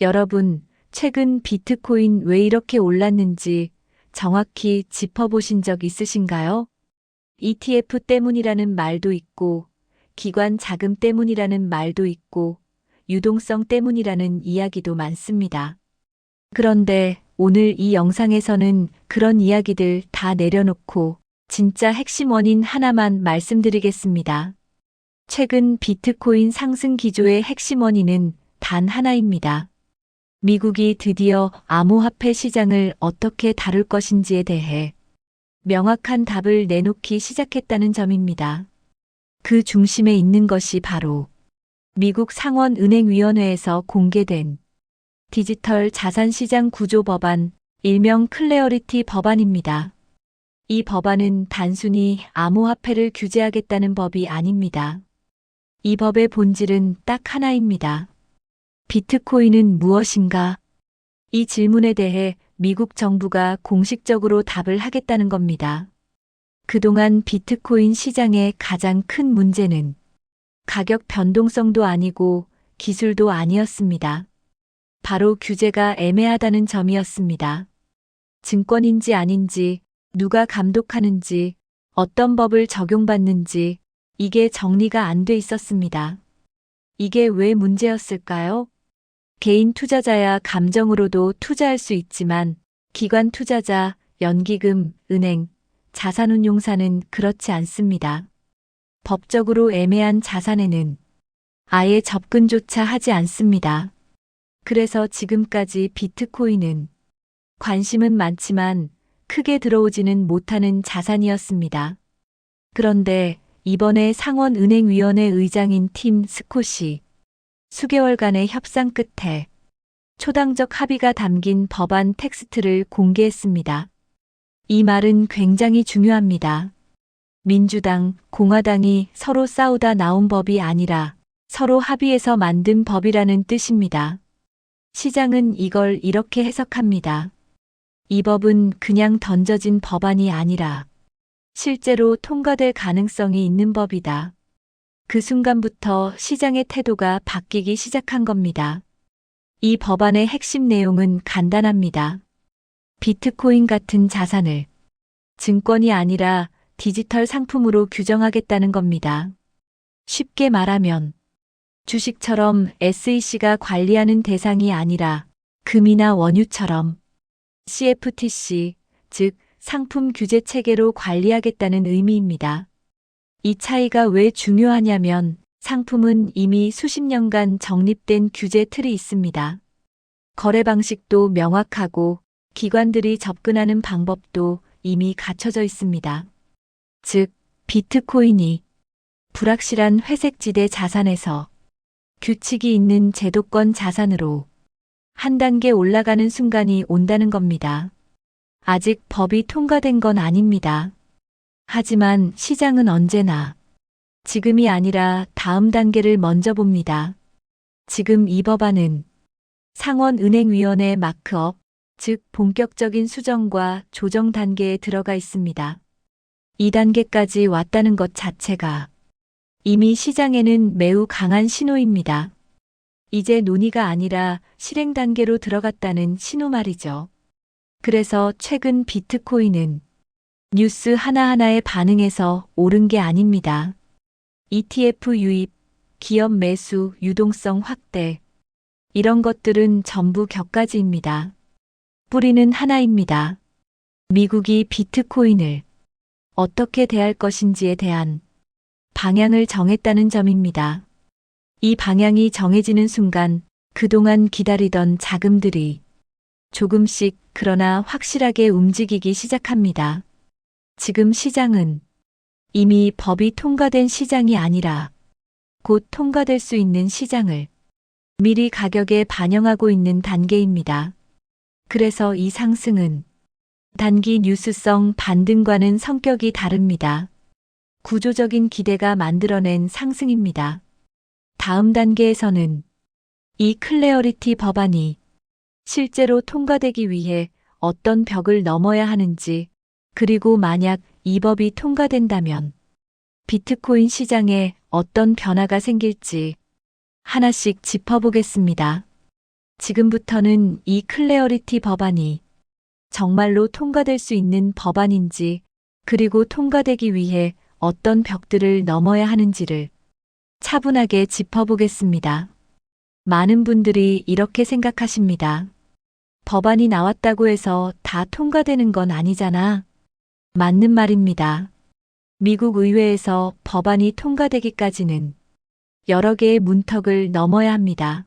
여러분, 최근 비트코인 왜 이렇게 올랐는지 정확히 짚어보신 적 있으신가요? ETF 때문이라는 말도 있고, 기관 자금 때문이라는 말도 있고, 유동성 때문이라는 이야기도 많습니다. 그런데 오늘 이 영상에서는 그런 이야기들 다 내려놓고 진짜 핵심 원인 하나만 말씀드리겠습니다. 최근 비트코인 상승 기조의 핵심 원인은 단 하나입니다. 미국이 드디어 암호화폐 시장을 어떻게 다룰 것인지에 대해 명확한 답을 내놓기 시작했다는 점입니다. 그 중심에 있는 것이 바로 미국 상원은행위원회에서 공개된 디지털 자산시장 구조 법안, 일명 클레어리티 법안입니다. 이 법안은 단순히 암호화폐를 규제하겠다는 법이 아닙니다. 이 법의 본질은 딱 하나입니다. 비트코인은 무엇인가? 이 질문에 대해 미국 정부가 공식적으로 답을 하겠다는 겁니다. 그동안 비트코인 시장의 가장 큰 문제는 가격 변동성도 아니고 기술도 아니었습니다. 바로 규제가 애매하다는 점이었습니다. 증권인지 아닌지, 누가 감독하는지, 어떤 법을 적용받는지, 이게 정리가 안 돼 있었습니다. 이게 왜 문제였을까요? 개인 투자자야 감정으로도 투자할 수 있지만 기관 투자자, 연기금, 은행, 자산운용사는 그렇지 않습니다. 법적으로 애매한 자산에는 아예 접근조차 하지 않습니다. 그래서 지금까지 비트코인은 관심은 많지만 크게 들어오지는 못하는 자산이었습니다. 그런데 이번에 상원은행위원회 의장인 팀 스콧이 수개월간의 협상 끝에 초당적 합의가 담긴 법안 텍스트를 공개했습니다. 이 말은 굉장히 중요합니다. 민주당, 공화당이 서로 싸우다 나온 법이 아니라 서로 합의해서 만든 법이라는 뜻입니다. 시장은 이걸 이렇게 해석합니다. 이 법은 그냥 던져진 법안이 아니라 실제로 통과될 가능성이 있는 법이다. 그 순간부터 시장의 태도가 바뀌기 시작한 겁니다. 이 법안의 핵심 내용은 간단합니다. 비트코인 같은 자산을 증권이 아니라 디지털 상품으로 규정하겠다는 겁니다. 쉽게 말하면 주식처럼 SEC가 관리하는 대상이 아니라 금이나 원유처럼 CFTC, 즉 상품 규제 체계로 관리하겠다는 의미입니다. 이 차이가 왜 중요하냐면 상품은 이미 수십 년간 정립된 규제 틀이 있습니다. 거래 방식도 명확하고 기관들이 접근하는 방법도 이미 갖춰져 있습니다. 즉, 비트코인이 불확실한 회색지대 자산에서 규칙이 있는 제도권 자산으로 한 단계 올라가는 순간이 온다는 겁니다. 아직 법이 통과된 건 아닙니다. 하지만 시장은 언제나 지금이 아니라 다음 단계를 먼저 봅니다. 지금 이 법안은 상원은행위원회 마크업, 즉 본격적인 수정과 조정 단계에 들어가 있습니다. 이 단계까지 왔다는 것 자체가 이미 시장에는 매우 강한 신호입니다. 이제 논의가 아니라 실행 단계로 들어갔다는 신호 말이죠. 그래서 최근 비트코인은 뉴스 하나하나에 반응해서 오른 게 아닙니다. ETF 유입, 기업 매수, 유동성 확대, 이런 것들은 전부 격가지입니다. 뿌리는 하나입니다. 미국이 비트코인을 어떻게 대할 것인지에 대한 방향을 정했다는 점입니다. 이 방향이 정해지는 순간 그동안 기다리던 자금들이 조금씩 그러나 확실하게 움직이기 시작합니다. 지금 시장은 이미 법이 통과된 시장이 아니라 곧 통과될 수 있는 시장을 미리 가격에 반영하고 있는 단계입니다. 그래서 이 상승은 단기 뉴스성 반등과는 성격이 다릅니다. 구조적인 기대가 만들어낸 상승입니다. 다음 단계에서는 이 클레어리티 법안이 실제로 통과되기 위해 어떤 벽을 넘어야 하는지, 그리고 만약 이 법이 통과된다면 비트코인 시장에 어떤 변화가 생길지 하나씩 짚어보겠습니다. 지금부터는 이 클레어리티 법안이 정말로 통과될 수 있는 법안인지, 그리고 통과되기 위해 어떤 벽들을 넘어야 하는지를 차분하게 짚어보겠습니다. 많은 분들이 이렇게 생각하십니다. 법안이 나왔다고 해서 다 통과되는 건 아니잖아. 맞는 말입니다. 미국 의회에서 법안이 통과되기까지는 여러 개의 문턱을 넘어야 합니다.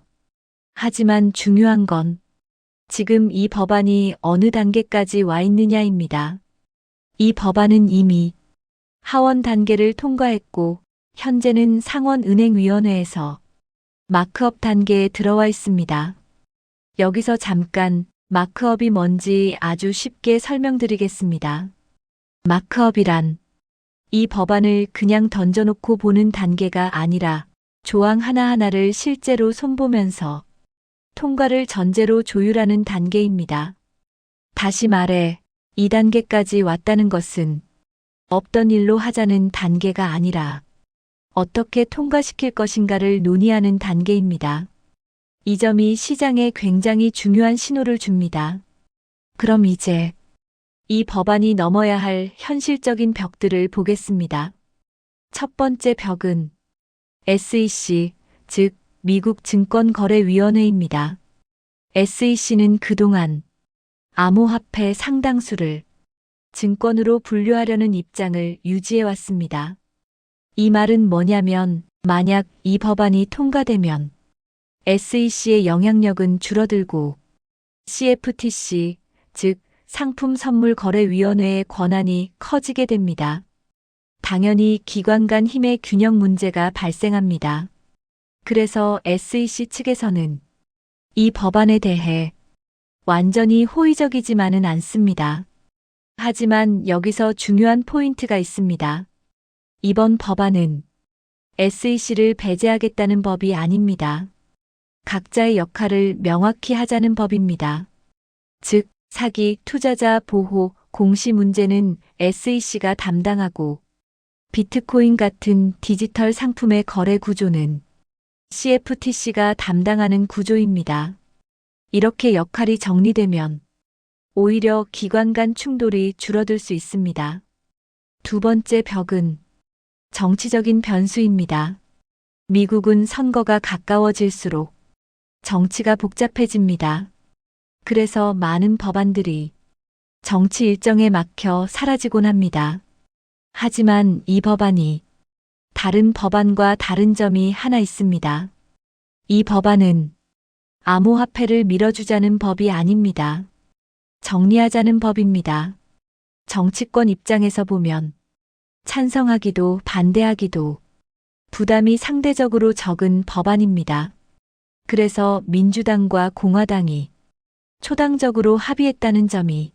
하지만 중요한 건 지금 이 법안이 어느 단계까지 와 있느냐입니다. 이 법안은 이미 하원 단계를 통과했고 현재는 상원은행위원회에서 마크업 단계에 들어와 있습니다. 여기서 잠깐 마크업이 뭔지 아주 쉽게 설명드리겠습니다. 마크업이란 이 법안을 그냥 던져놓고 보는 단계가 아니라 조항 하나하나를 실제로 손보면서 통과를 전제로 조율하는 단계입니다. 다시 말해, 2단계까지 왔다는 것은 없던 일로 하자는 단계가 아니라 어떻게 통과시킬 것인가를 논의하는 단계입니다. 이 점이 시장에 굉장히 중요한 신호를 줍니다. 그럼 이제 이 법안이 넘어야 할 현실적인 벽들을 보겠습니다. 첫 번째 벽은 SEC, 즉 미국 증권거래위원회입니다. SEC는 그동안 암호화폐 상당수를 증권으로 분류하려는 입장을 유지해왔습니다. 이 말은 뭐냐면 만약 이 법안이 통과되면 SEC의 영향력은 줄어들고 CFTC, 즉 상품선물거래위원회의 권한이 커지게 됩니다. 당연히 기관 간 힘의 균형 문제가 발생합니다. 그래서 SEC 측에서는 이 법안에 대해 완전히 호의적이지만은 않습니다. 하지만 여기서 중요한 포인트가 있습니다. 이번 법안은 SEC를 배제하겠다는 법이 아닙니다. 각자의 역할을 명확히 하자는 법입니다. 즉, 사기, 투자자 보호, 공시 문제는 SEC가 담당하고 비트코인 같은 디지털 상품의 거래 구조는 CFTC가 담당하는 구조입니다. 이렇게 역할이 정리되면 오히려 기관 간 충돌이 줄어들 수 있습니다. 두 번째 벽은 정치적인 변수입니다. 미국은 선거가 가까워질수록 정치가 복잡해집니다. 그래서 많은 법안들이 정치 일정에 막혀 사라지곤 합니다. 하지만 이 법안이 다른 법안과 다른 점이 하나 있습니다. 이 법안은 암호화폐를 밀어주자는 법이 아닙니다. 정리하자는 법입니다. 정치권 입장에서 보면 찬성하기도 반대하기도 부담이 상대적으로 적은 법안입니다. 그래서 민주당과 공화당이 초당적으로 합의했다는 점이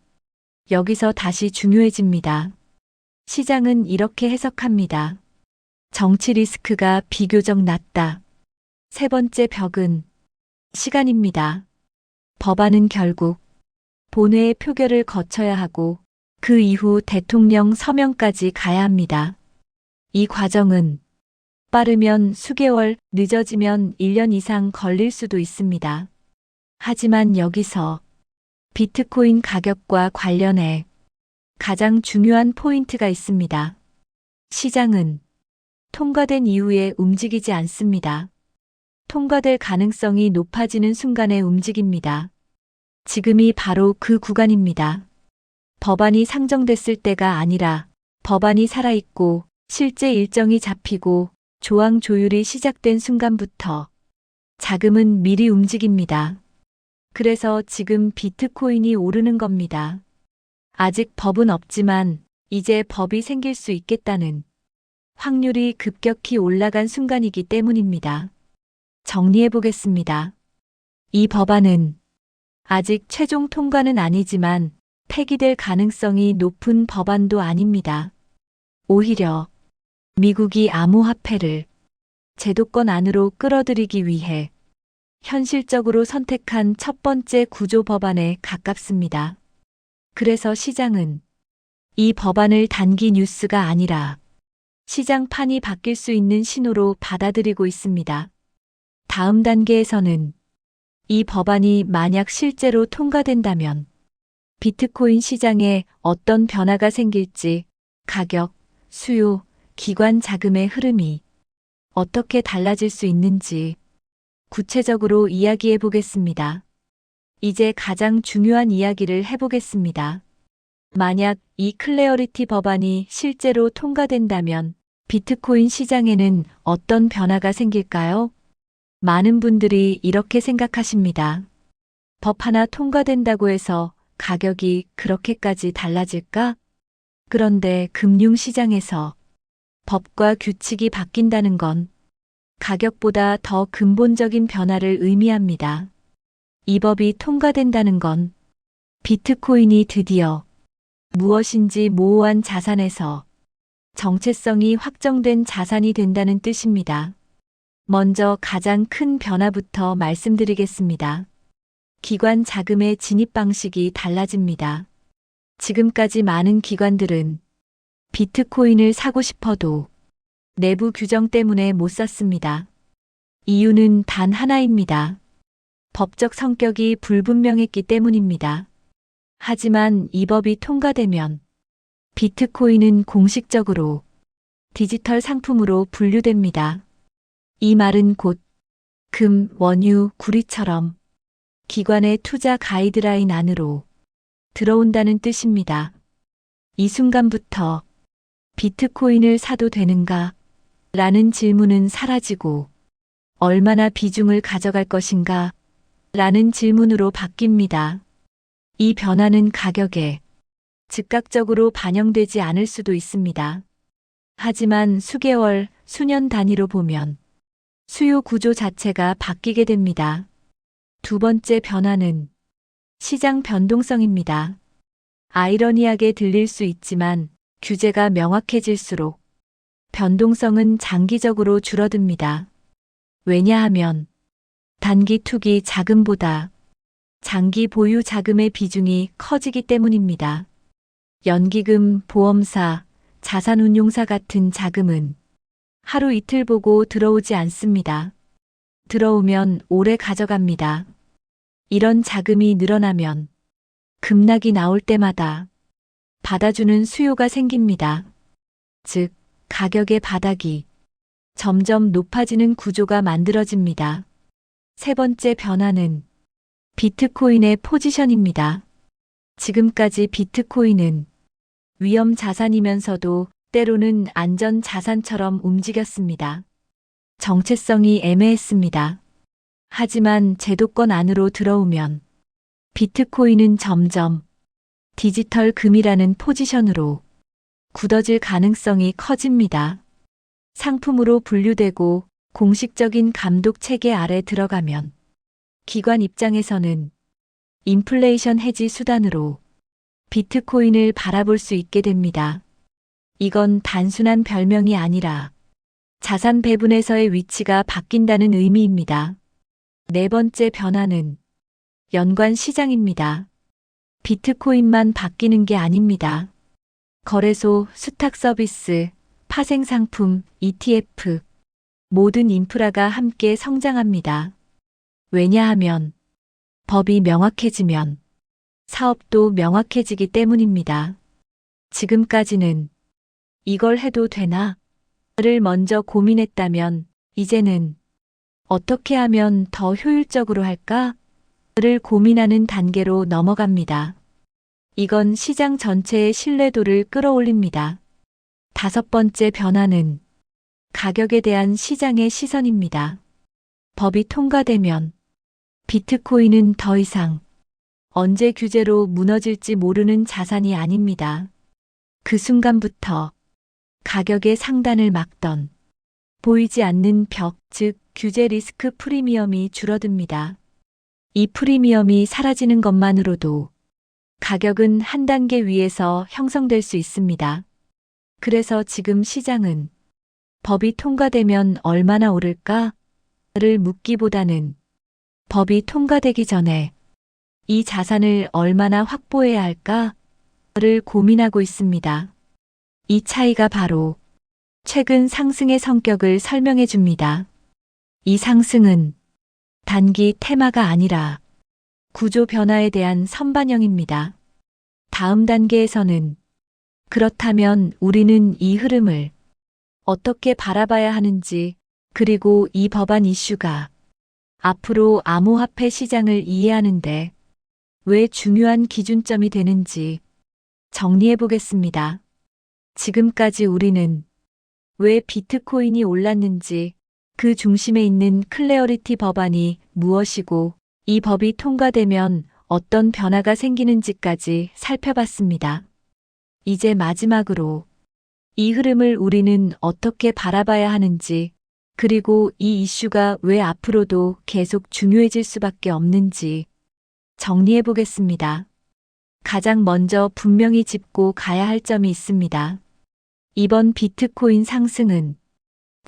여기서 다시 중요해집니다. 시장은 이렇게 해석합니다. 정치 리스크가 비교적 낮다. 세 번째 벽은 시간입니다. 법안은 결국 본회의 표결을 거쳐야 하고 그 이후 대통령 서명까지 가야 합니다. 이 과정은 빠르면 수개월, 늦어지면 1년 이상 걸릴 수도 있습니다. 하지만 여기서 비트코인 가격과 관련해 가장 중요한 포인트가 있습니다. 시장은 통과된 이후에 움직이지 않습니다. 통과될 가능성이 높아지는 순간에 움직입니다. 지금이 바로 그 구간입니다. 법안이 상정됐을 때가 아니라 법안이 살아있고 실제 일정이 잡히고 조항 조율이 시작된 순간부터 자금은 미리 움직입니다. 그래서 지금 비트코인이 오르는 겁니다. 아직 법은 없지만 이제 법이 생길 수 있겠다는 확률이 급격히 올라간 순간이기 때문입니다. 정리해 보겠습니다. 이 법안은 아직 최종 통과는 아니지만 폐기될 가능성이 높은 법안도 아닙니다. 오히려 미국이 암호화폐를 제도권 안으로 끌어들이기 위해 현실적으로 선택한 첫 번째 구조 법안에 가깝습니다. 그래서 시장은 이 법안을 단기 뉴스가 아니라 시장판이 바뀔 수 있는 신호로 받아들이고 있습니다. 다음 단계에서는 이 법안이 만약 실제로 통과된다면 비트코인 시장에 어떤 변화가 생길지, 가격, 수요, 기관 자금의 흐름이 어떻게 달라질 수 있는지 구체적으로 이야기해 보겠습니다. 이제 가장 중요한 이야기를 해보겠습니다. 만약 이 클래어리티 법안이 실제로 통과된다면 비트코인 시장에는 어떤 변화가 생길까요? 많은 분들이 이렇게 생각하십니다. 법 하나 통과된다고 해서 가격이 그렇게까지 달라질까? 그런데 금융시장에서 법과 규칙이 바뀐다는 건 가격보다 더 근본적인 변화를 의미합니다. 이 법이 통과된다는 건 비트코인이 드디어 무엇인지 모호한 자산에서 정체성이 확정된 자산이 된다는 뜻입니다. 먼저 가장 큰 변화부터 말씀드리겠습니다. 기관 자금의 진입 방식이 달라집니다. 지금까지 많은 기관들은 비트코인을 사고 싶어도 내부 규정 때문에 못 샀습니다. 이유는 단 하나입니다. 법적 성격이 불분명했기 때문입니다. 하지만 이 법이 통과되면 비트코인은 공식적으로 디지털 상품으로 분류됩니다. 이 말은 곧 금, 원유, 구리처럼 기관의 투자 가이드라인 안으로 들어온다는 뜻입니다. 이 순간부터 비트코인을 사도 되는가? 라는 질문은 사라지고 얼마나 비중을 가져갈 것인가? 라는 질문으로 바뀝니다. 이 변화는 가격에 즉각적으로 반영되지 않을 수도 있습니다. 하지만 수개월, 수년 단위로 보면 수요 구조 자체가 바뀌게 됩니다. 두 번째 변화는 시장 변동성입니다. 아이러니하게 들릴 수 있지만 규제가 명확해질수록 변동성은 장기적으로 줄어듭니다. 왜냐하면 단기 투기 자금보다 장기 보유 자금의 비중이 커지기 때문입니다. 연기금, 보험사, 자산운용사 같은 자금은 하루 이틀 보고 들어오지 않습니다. 들어오면 오래 가져갑니다. 이런 자금이 늘어나면 급락이 나올 때마다 받아주는 수요가 생깁니다. 즉, 가격의 바닥이 점점 높아지는 구조가 만들어집니다. 세 번째 변화는 비트코인의 포지션입니다. 지금까지 비트코인은 위험 자산이면서도 때로는 안전 자산처럼 움직였습니다. 정체성이 애매했습니다. 하지만 제도권 안으로 들어오면 비트코인은 점점 디지털 금이라는 포지션으로 굳어질 가능성이 커집니다. 상품으로 분류되고 공식적인 감독 체계 아래 들어가면 기관 입장에서는 인플레이션 해지 수단으로 비트코인을 바라볼 수 있게 됩니다. 이건 단순한 별명이 아니라 자산 배분에서의 위치가 바뀐다는 의미입니다. 네 번째 변화는 연관 시장입니다. 비트코인만 바뀌는 게 아닙니다. 거래소, 수탁 서비스, 파생 상품, ETF, 모든 인프라가 함께 성장합니다. 왜냐하면 법이 명확해지면 사업도 명확해지기 때문입니다. 지금까지는 이걸 해도 되나? 를 먼저 고민했다면 이제는 어떻게 하면 더 효율적으로 할까? 를 고민하는 단계로 넘어갑니다. 이건 시장 전체의 신뢰도를 끌어올립니다. 다섯 번째 변화는 가격에 대한 시장의 시선입니다. 법이 통과되면 비트코인은 더 이상 언제 규제로 무너질지 모르는 자산이 아닙니다. 그 순간부터 가격의 상단을 막던 보이지 않는 벽, 즉 규제 리스크 프리미엄이 줄어듭니다. 이 프리미엄이 사라지는 것만으로도 가격은 한 단계 위에서 형성될 수 있습니다. 그래서 지금 시장은 법이 통과되면 얼마나 오를까? 를 묻기보다는 법이 통과되기 전에 이 자산을 얼마나 확보해야 할까? 를 고민하고 있습니다. 이 차이가 바로 최근 상승의 성격을 설명해 줍니다. 이 상승은 단기 테마가 아니라 구조 변화에 대한 선반영입니다. 다음 단계에서는 그렇다면 우리는 이 흐름을 어떻게 바라봐야 하는지, 그리고 이 법안 이슈가 앞으로 암호화폐 시장을 이해하는데 왜 중요한 기준점이 되는지 정리해 보겠습니다. 지금까지 우리는 왜 비트코인이 올랐는지, 그 중심에 있는 클래어리티 법안이 무엇이고 이 법이 통과되면 어떤 변화가 생기는지까지 살펴봤습니다. 이제 마지막으로 이 흐름을 우리는 어떻게 바라봐야 하는지, 그리고 이 이슈가 왜 앞으로도 계속 중요해질 수밖에 없는지 정리해 보겠습니다. 가장 먼저 분명히 짚고 가야 할 점이 있습니다. 이번 비트코인 상승은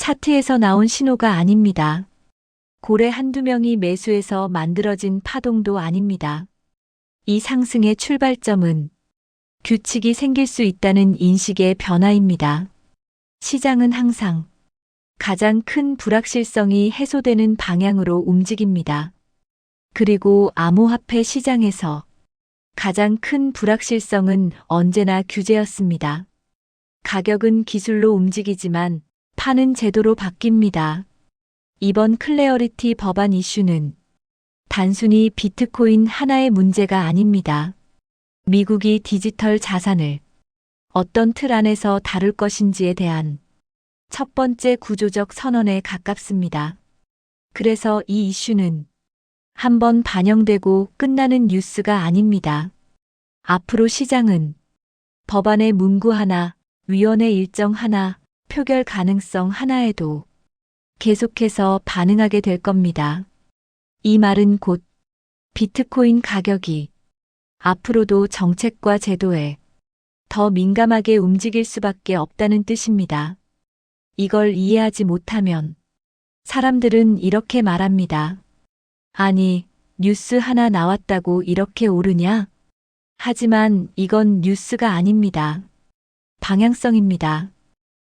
차트에서 나온 신호가 아닙니다. 고래 한두 명이 매수해서 만들어진 파동도 아닙니다. 이 상승의 출발점은 규칙이 생길 수 있다는 인식의 변화입니다. 시장은 항상 가장 큰 불확실성이 해소되는 방향으로 움직입니다. 그리고 암호화폐 시장에서 가장 큰 불확실성은 언제나 규제였습니다. 가격은 기술로 움직이지만 파는 제도로 바뀝니다. 이번 클래어리티 법안 이슈는 단순히 비트코인 하나의 문제가 아닙니다. 미국이 디지털 자산을 어떤 틀 안에서 다룰 것인지에 대한 첫 번째 구조적 선언에 가깝습니다. 그래서 이 이슈는 한번 반영되고 끝나는 뉴스가 아닙니다. 앞으로 시장은 법안의 문구 하나, 위원회 일정 하나, 표결 가능성 하나에도 계속해서 반응하게 될 겁니다. 이 말은 곧 비트코인 가격이 앞으로도 정책과 제도에 더 민감하게 움직일 수밖에 없다는 뜻입니다. 이걸 이해하지 못하면 사람들은 이렇게 말합니다. 아니, 뉴스 하나 나왔다고 이렇게 오르냐? 하지만 이건 뉴스가 아닙니다. 방향성입니다.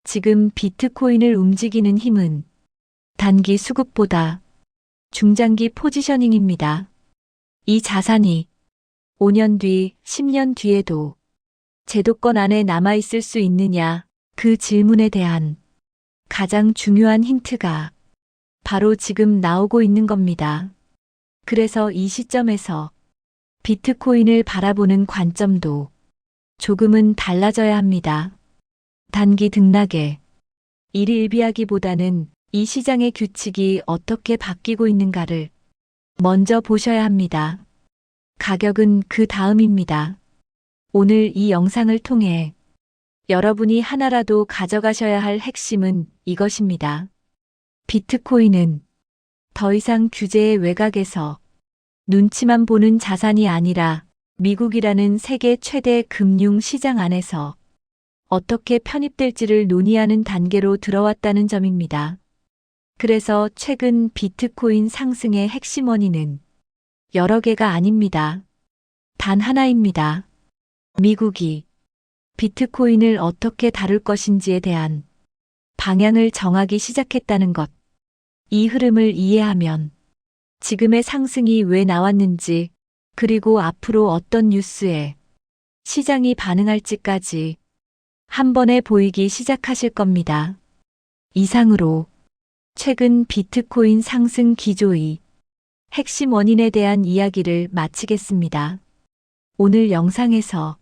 지금 비트코인을 움직이는 힘은 단기 수급보다 중장기 포지셔닝입니다. 이 자산이 5년 뒤, 10년 뒤에도 제도권 안에 남아있을 수 있느냐, 그 질문에 대한 가장 중요한 힌트가 바로 지금 나오고 있는 겁니다. 그래서 이 시점에서 비트코인을 바라보는 관점도 조금은 달라져야 합니다. 단기 등락에 일희일비하기보다는 이 시장의 규칙이 어떻게 바뀌고 있는가를 먼저 보셔야 합니다. 가격은 그 다음입니다. 오늘 이 영상을 통해 여러분이 하나라도 가져가셔야 할 핵심은 이것입니다. 비트코인은 더 이상 규제의 외곽에서 눈치만 보는 자산이 아니라 미국이라는 세계 최대 금융 시장 안에서 어떻게 편입될지를 논의하는 단계로 들어왔다는 점입니다. 그래서 최근 비트코인 상승의 핵심 원인은 여러 개가 아닙니다. 단 하나입니다. 미국이 비트코인을 어떻게 다룰 것인지에 대한 방향을 정하기 시작했다는 것. 이 흐름을 이해하면 지금의 상승이 왜 나왔는지, 그리고 앞으로 어떤 뉴스에 시장이 반응할지까지 한 번에 보이기 시작하실 겁니다. 이상으로 최근 비트코인 상승 기조의 핵심 원인에 대한 이야기를 마치겠습니다. 오늘 영상에서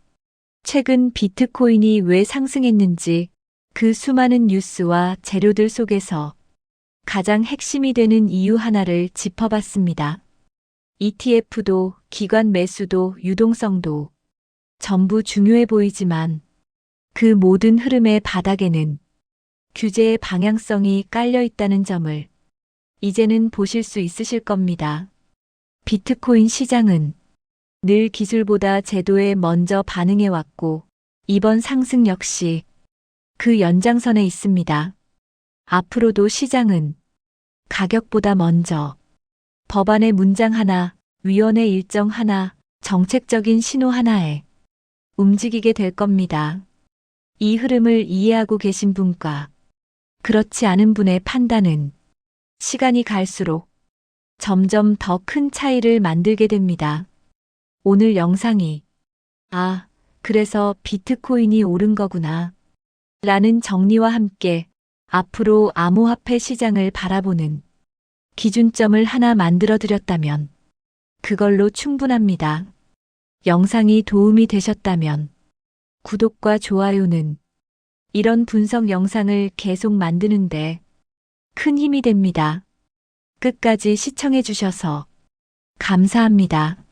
최근 비트코인이 왜 상승했는지, 그 수많은 뉴스와 재료들 속에서 가장 핵심이 되는 이유 하나를 짚어봤습니다. ETF도, 기관 매수도, 유동성도 전부 중요해 보이지만 그 모든 흐름의 바닥에는 규제의 방향성이 깔려 있다는 점을 이제는 보실 수 있으실 겁니다. 비트코인 시장은 늘 기술보다 제도에 먼저 반응해 왔고, 이번 상승 역시 그 연장선에 있습니다. 앞으로도 시장은 가격보다 먼저 법안의 문장 하나, 위원회 일정 하나, 정책적인 신호 하나에 움직이게 될 겁니다. 이 흐름을 이해하고 계신 분과 그렇지 않은 분의 판단은 시간이 갈수록 점점 더 큰 차이를 만들게 됩니다. 오늘 영상이 그래서 비트코인이 오른 거구나 라는 정리와 함께 앞으로 암호화폐 시장을 바라보는 기준점을 하나 만들어 드렸다면 그걸로 충분합니다. 영상이 도움이 되셨다면 구독과 좋아요는 이런 분석 영상을 계속 만드는데 큰 힘이 됩니다. 끝까지 시청해 주셔서 감사합니다.